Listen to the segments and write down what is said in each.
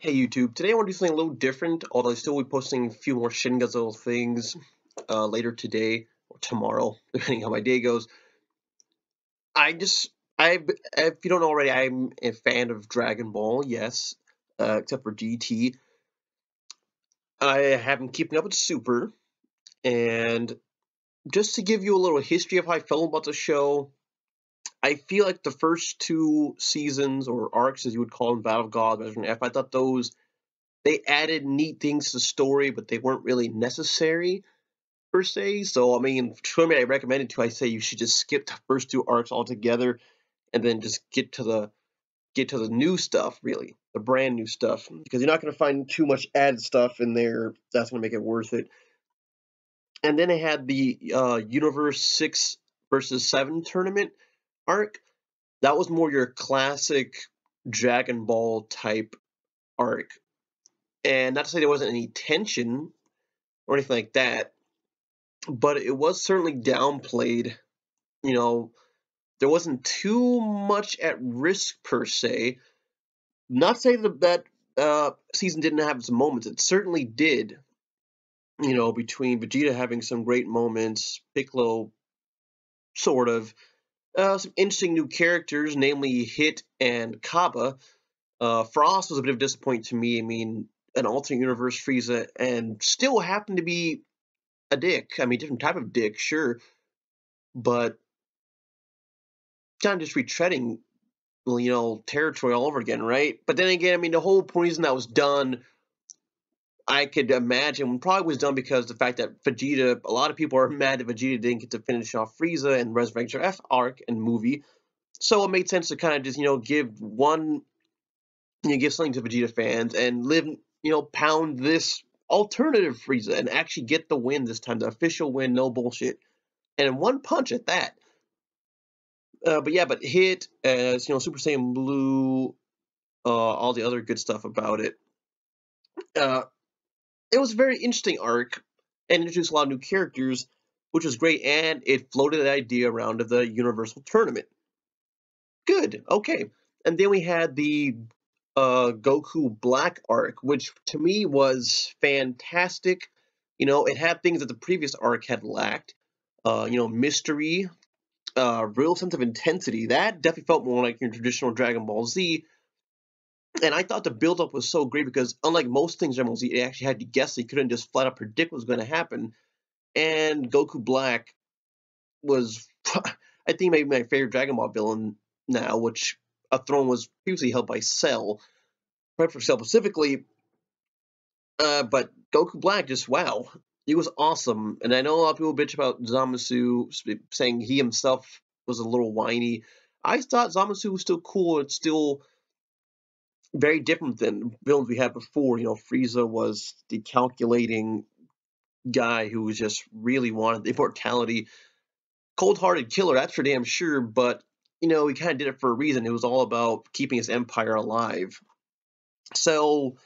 Hey YouTube, today I want to do something a little different, although I still will be posting a few more Shin Guzzle things later today or tomorrow, depending how my day goes. I just, if you don't know already, I'm a fan of Dragon Ball, yes, except for GT. I have been keeping up with Super, and just to give you a little history of how I felt about the show, I feel like the first two seasons, or arcs as you would call them, Battle of God, Measure F, I thought those they added neat things to the story, but they weren't really necessary per se. So I mean, for me, I recommend it to. I say you should just skip the first two arcs altogether, and then just get to the new stuff, really, the brand new stuff, because you're not going to find too much added stuff in there that's going to make it worth it. And then they had the Universe 6 versus 7 tournament arc. That was more your classic Dragon Ball type arc, and not to say there wasn't any tension or anything like that, but it was certainly downplayed. You know, there wasn't too much at risk per se. Not saying that season didn't have its moments. It certainly did. Between Vegeta having some great moments, Piccolo sort of, some interesting new characters, namely Hit and Kaba. Frost was a bit of a disappointment to me. I mean, an alternate universe Frieza, and still happened to be a dick. I mean, different type of dick, sure, but kind of just retreading territory all over again, right? But then again, I mean, the whole reason that was done, I could imagine, probably was done because the fact that Vegeta, a lot of people are mad that Vegeta didn't get to finish off Frieza and Resurrection F arc and movie. So it made sense to kind of just, give one, give something to Vegeta fans and pound this alternative Frieza and actually get the win this time, the official win, no bullshit. And in one punch at that. But Hit, as Super Saiyan Blue, all the other good stuff about it. Uh, it was a very interesting arc and introduced a lot of new characters, which was great, and it floated the idea around of the Universal Tournament. Good, okay. And then we had the Goku Black arc, which to me was fantastic. It had things that the previous arc had lacked. Mystery, real sense of intensity. That definitely felt more like your traditional Dragon Ball Z. And I thought the build-up was so great because, unlike most things in MLZ, it actually had to guess. You couldn't just flat out predict what was going to happen. And Goku Black was, I think, maybe my favorite Dragon Ball villain now, which a throne was previously held by Cell, right, for Cell specifically. But Goku Black, just wow, he was awesome. And I know a lot of people bitch about Zamasu, saying he himself was a little whiny. I thought Zamasu was still cool. It's still very different than villains we had before. Frieza was the calculating guy who was just really wanted the immortality. Cold-hearted killer, that's for damn sure, but, he kind of did it for a reason. It was all about keeping his empire alive. So,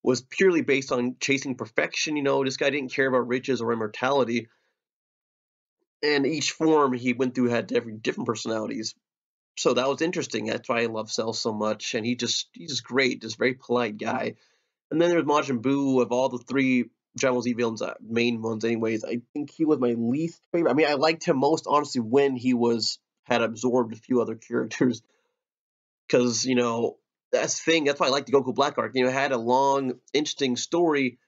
was purely based on chasing perfection. This guy didn't care about riches or immortality. And each form he went through had different personalities. So that was interesting. That's why I love Cell so much. And he's just great, just very polite guy. And then there's Majin Buu. Of all the three Dragon Ball Z villains, main ones, anyways, I think he was my least favorite. I mean, I liked him most, honestly, when he had absorbed a few other characters. Because, that's the thing. That's why I like the Goku Black arc. It had a long, interesting story,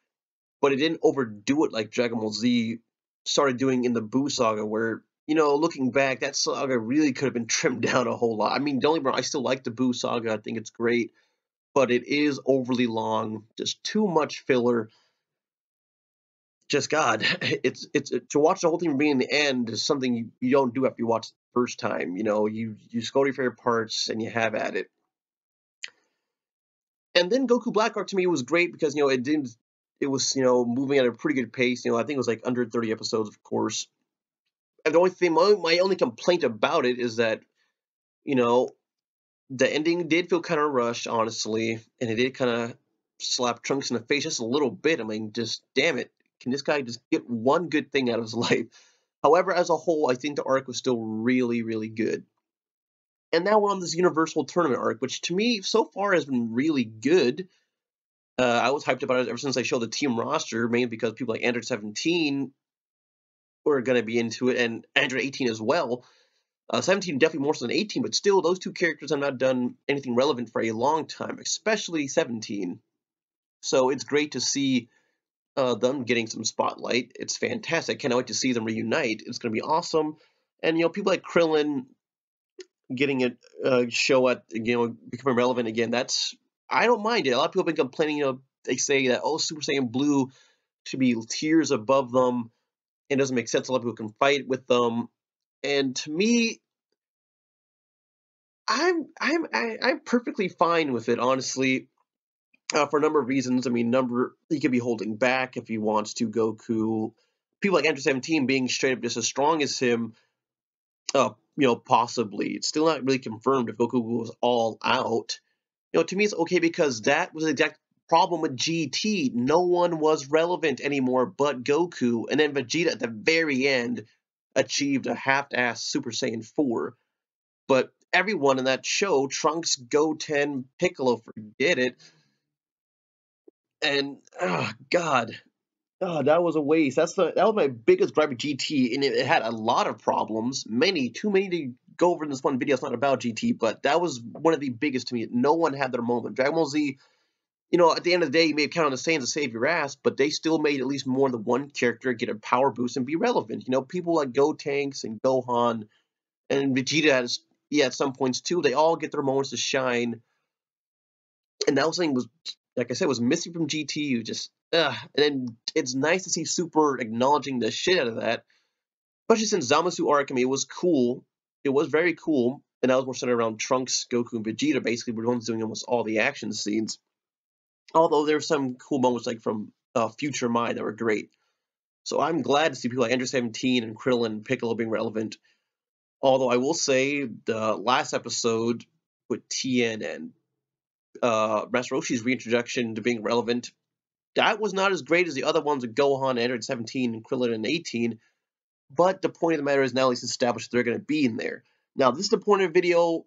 but it didn't overdo it like Dragon Ball Z started doing in the Buu saga, where, looking back, that saga really could have been trimmed down a whole lot. I mean, don't get me wrong, I still like the Buu saga. I think it's great, but it is overly long, just too much filler. Just God, it's to watch the whole thing from beginning to end is something you don't do after you watch it the first time. You just go to your favorite parts and you have at it. And then Goku Black arc to me was great because it was moving at a pretty good pace. I think it was like under 30 episodes, of course. And the only thing, my only complaint about it is that you know the ending did feel kind of rushed, honestly, and it did kind of slap Trunks in the face just a little bit. I mean, just damn it, can this guy just get one good thing out of his life? However, as a whole, I think the arc was still really, really good. And now we're on this Universal Tournament arc, which to me so far has been really good. I was hyped about it ever since I showed the team roster, mainly because people like Android 17 were going to be into it, and Android 18 as well. 17 definitely more so than 18, but still, those two characters have not done anything relevant for a long time, especially 17. So it's great to see them getting some spotlight. It's fantastic. I cannot wait to see them reunite. It's going to be awesome. And people like Krillin getting a show at becoming relevant again. That's I don't mind it. A lot of people have been complaining. They say that Super Saiyan Blue should be tiers above them. It doesn't make sense. A lot of people can fight with them. And to me, I'm perfectly fine with it, honestly, for a number of reasons. I mean, he could be holding back if he wants to. Goku, people like Enter 17 being straight up just as strong as him, possibly. It's still not really confirmed if Goku goes all out. To me, it's okay because that was the exact problem with GT. No one was relevant anymore but Goku, and then Vegeta at the very end achieved a half-ass Super Saiyan 4. But everyone in that show, Trunks, Goten, Piccolo, forget it. And oh God, that was a waste. That was my biggest gripe with GT, and it had a lot of problems. Too many to go over in this one video. It's not about GT, but that was one of the biggest to me. No one had their moment. Dragon Ball Z, at the end of the day, you may have counted the Saiyans to save your ass, but they still made at least more than one character get a power boost and be relevant. People like Gotenks and Gohan and Vegeta at some points too. They all get their moments to shine, and that was something was like I said was missing from GT. Just and then it's nice to see Super acknowledging the shit out of that, especially since Zamasu arc. I mean, it was cool. It was very cool, and that was more centered around Trunks, Goku, and Vegeta. Basically, were the ones doing almost all the action scenes. Although there were some cool moments like from Future Mind that were great. So I'm glad to see people like Ender 17 and Krillin and Piccolo being relevant. Although I will say the last episode with Tien and Master Roshi's reintroduction to being relevant, that was not as great as the other ones with Gohan, Android 17, and Krillin in 18. But the point of the matter is now at least established they're going to be in there. Now, this is the point of the video.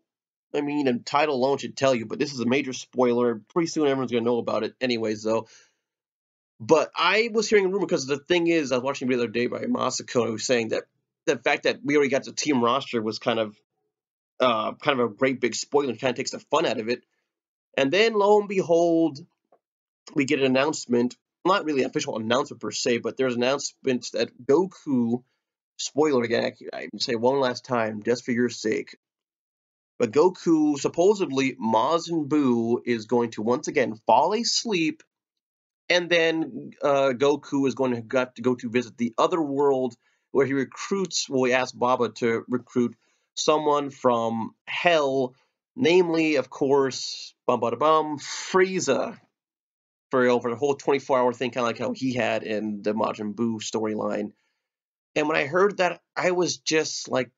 I mean, the title alone should tell you, but this is a major spoiler. Pretty soon everyone's going to know about it anyways, though. But I was hearing a rumor because the thing is, I was watching the other day by Masako, who was saying that the fact that we already got the team roster was kind of a great big spoiler and kind of takes the fun out of it. And then lo and behold, we get an announcement, not really an official announcement per se, but there's announcements that Goku, spoiler again, I can say one last time, just for your sake, but Goku, supposedly, Majin Buu is going to once again fall asleep, and then Goku is going to have to go to visit the other world where he asked Baba to recruit someone from Hell, namely, of course, Frieza, for over the whole 24-hour thing, kind of like how he had in the Majin Buu storyline. And when I heard that, I was just like,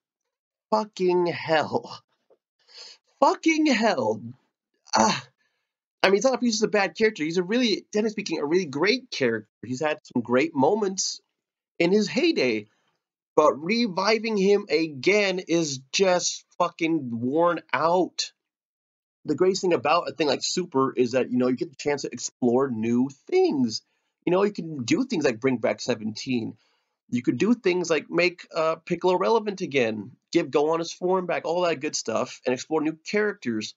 fucking hell. Fucking hell. Ah. I mean, it's not like he's a bad character. He's technically speaking, a really great character. He's had some great moments in his heyday. But reviving him again is just fucking worn out. The greatest thing about a thing like Super is that, you get the chance to explore new things. You can do things like bring back 17. You could do things like make Piccolo relevant again, give Gohan his form back, all that good stuff, and explore new characters.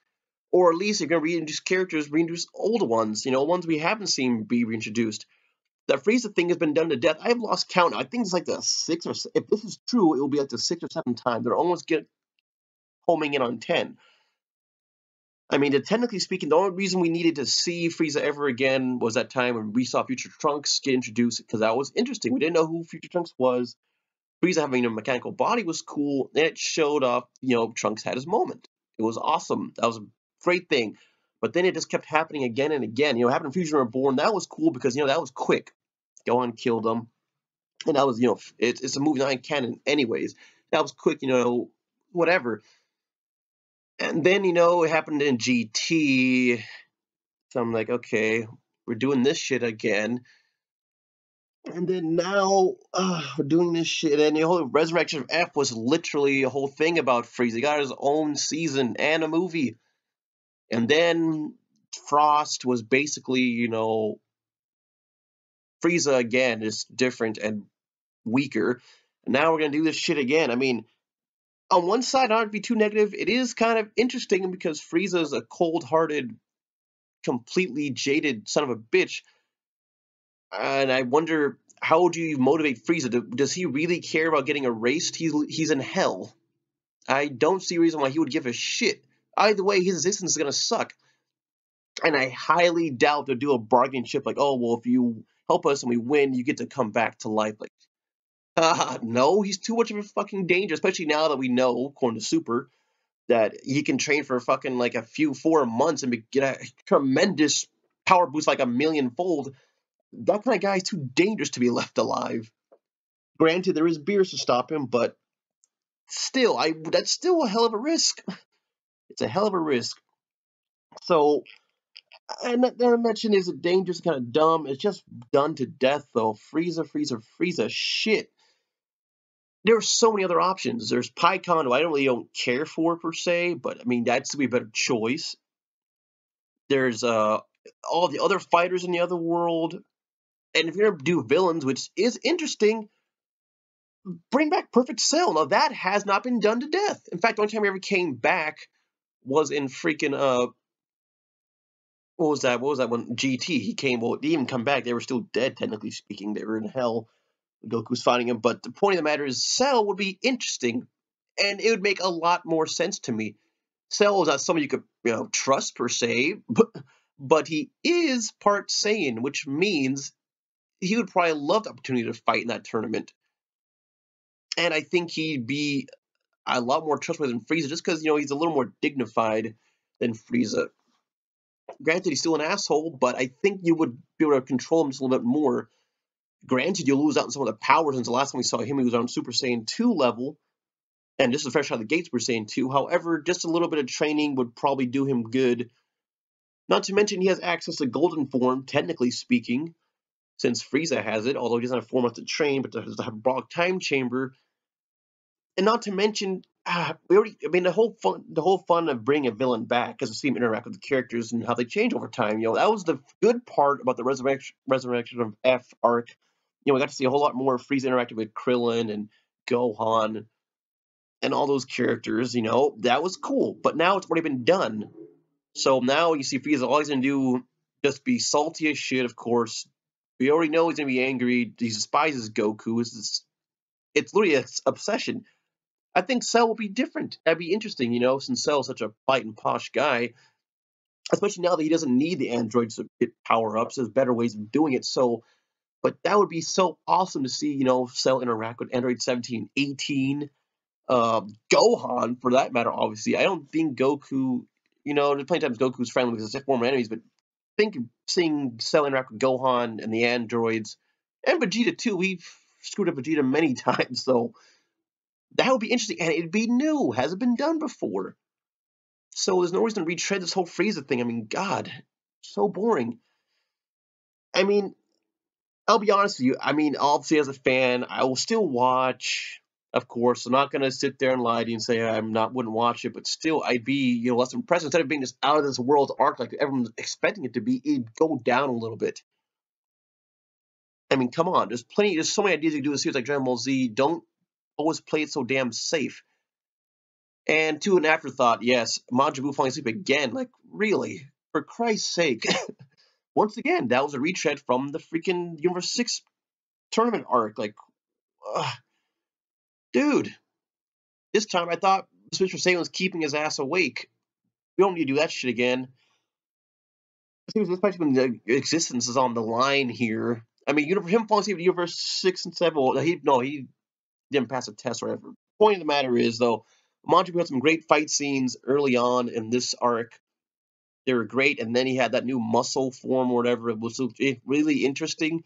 Or at least if you're going to reintroduce characters, reintroduce old ones, ones we haven't seen be reintroduced. That Frieza thing has been done to death. I've lost count. I think it's like the if this is true, it will be like the 6 or 7 time. They're almost homing in on 10. I mean, technically speaking, the only reason we needed to see Frieza ever again was that time when we saw Future Trunks get introduced, because that was interesting. We didn't know who Future Trunks was. Frieza having a mechanical body was cool, and it showed off, Trunks had his moment. It was awesome. That was a great thing. But then it just kept happening again and again. Happened in Fusion Reborn, that was cool because, that was quick. Gohan killed him. And that was, it's a movie not in canon anyways. That was quick, whatever. And then, it happened in GT. So I'm like, okay, we're doing this shit again. And then now we're doing this shit. And the whole Resurrection of F was literally a whole thing about Frieza. He got his own season and a movie. And then Frost was basically, Frieza again, is different and weaker. And now we're gonna do this shit again. I mean, on one side, not to be too negative, it is kind of interesting because Frieza is a cold-hearted, completely jaded son of a bitch, and I wonder how would you motivate Frieza? Does he really care about getting erased? He's in hell. I don't see a reason why he would give a shit. Either way, his existence is gonna suck, and I highly doubt they'll do a bargaining chip like, oh well, if you help us and we win, you get to come back to life. Like, no, he's too much of a fucking danger, especially now that we know, according to Super, that he can train for fucking like a few 4 months and get a tremendous power boost like a millionfold. That kind of guy is too dangerous to be left alive. Granted, there is beers to stop him, but still, that's still a hell of a risk. It's a hell of a risk. So, and not to mention, is it dangerous, kind of dumb? It's just done to death, though. Frieza, Frieza, Frieza. Shit. There are so many other options. There's PyCon, who I don't care for per se, but I mean that's to be a better choice. There's all the other fighters in the other world, and if you're gonna do villains, which is interesting, bring back Perfect Cell. Now that has not been done to death. In fact, the only time he ever came back was in freaking what was that? What was that one? GT. He came. Well, they didn't even come back. They were still dead, technically speaking. They were in hell. Goku's fighting him. But the point of the matter is, Cell would be interesting, and it would make a lot more sense to me. Cell is not someone you could, trust per se, but he is part Saiyan, which means he would probably love the opportunity to fight in that tournament. And I think he'd be a lot more trustworthy than Frieza, just because he's a little more dignified than Frieza. Granted, he's still an asshole, but I think you would be able to control him just a little bit more. Granted, you'll lose out on some of the powers, since the last time we saw him, he was on Super Saiyan 2 level, and just is fresh out of the gates Super Saiyan 2. However, just a little bit of training would probably do him good. Not to mention he has access to Golden Form, technically speaking, since Frieza has it, although he doesn't have 4 months to train, but does have Brock Time Chamber. And not to mention, the whole fun of bringing a villain back is to see him interact with the characters and how they change over time. That was the good part about the resurrection of F arc. We got to see a whole lot more of Frieza interacting with Krillin and Gohan and all those characters. That was cool. But now it's already been done. So now you see Frieza, all he's gonna do just be salty as shit. Of course, we already know he's gonna be angry. He despises Goku. It's literally an obsession. I think Cell will be different. That'd be interesting, since Cell's such a fight and posh guy, especially now that he doesn't need the androids to get power ups. There's better ways of doing it. So, but that would be so awesome to see, Cell interact with Android 17, 18, Gohan for that matter. Obviously, I don't think Goku. There's plenty of times Goku's friendly because it's former enemies, but think seeing Cell interact with Gohan and the androids and Vegeta too. We've screwed up Vegeta many times, so that would be interesting, and it'd be new. Hasn't been done before. So there's no reason to retread this whole Frieza thing. I mean, God, so boring. I mean, I'll be honest with you. I mean, obviously, as a fan, I will still watch. Of course, I'm not gonna sit there and lie to you and say wouldn't watch it, but still, I'd be less impressed. Instead of being this out of this world arc like everyone's expecting it to be, it'd go down a little bit. I mean, come on. There's so many ideas you can do with series like Dragon Ball Z. Don't always play it so damn safe. And to an afterthought, yes, Majin Buu falling asleep again. Like, really? For Christ's sake. Once again, that was a retread from the freaking Universe 6 tournament arc. Like, dude. This time I thought Mr. Satan was keeping his ass awake. We don't need to do that shit again. Especially when the existence is on the line here. I mean, him falling asleep in Universe 6 and 7, well, he didn't pass a test or whatever. Point of the matter is, though, Majin Buu had some great fight scenes early on in this arc. They were great, and then he had that new muscle form or whatever. It was really interesting.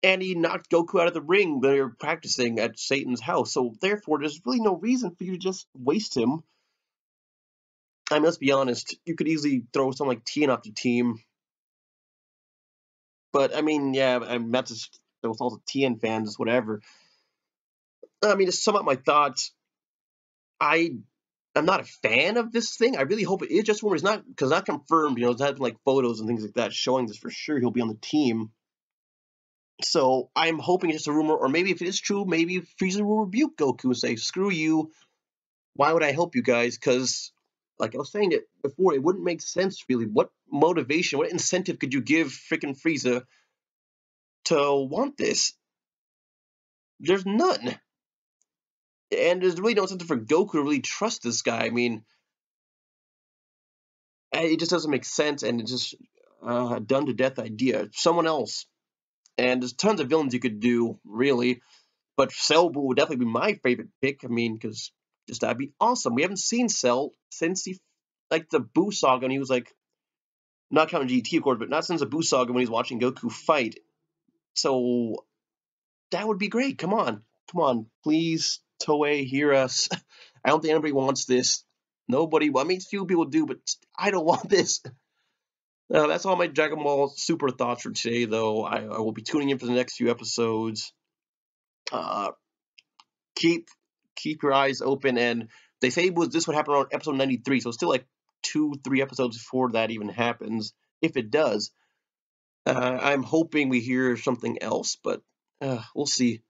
And he knocked Goku out of the ring when they were practicing at Satan's house. So therefore, there's really no reason for you to just waste him. I mean, let's be honest. You could easily throw someone like Tien off the team. But, I mean, yeah, that's just, with all the Tien fans, whatever. I mean, to sum up my thoughts, I I'm not a fan of this thing. I really hope it is just rumor. It's not because not confirmed. It's not like photos and things like that showing this for sure. He'll be on the team. So I'm hoping it's just a rumor, or maybe if it is true, maybe Frieza will rebuke Goku and say, "Screw you. Why would I help you guys?" Because, like I was saying it before, it wouldn't make sense really. What motivation, what incentive could you give freaking Frieza to want this? There's none, and there's really no incentive for Goku to really trust this guy. I mean, it just doesn't make sense, and it's just a done to death idea. Someone else, and there's tons of villains you could do, really. But Cell would definitely be my favorite pick. I mean, because just that'd be awesome. We haven't seen Cell since like the Buu saga when he was like, not counting GT of course, but not since the Buu saga when he's watching Goku fight. So that would be great. Come on, please, Toei, hear us. I don't think anybody wants this. Nobody. Well, I mean, few people do, but I don't want this. That's all my Dragon Ball Super thoughts for today, though. I will be tuning in for the next few episodes. Uh, keep your eyes open, and they say this would happen around episode 93, so it's still like 2-3 episodes before that even happens, if it does. I'm hoping we hear something else, but we'll see.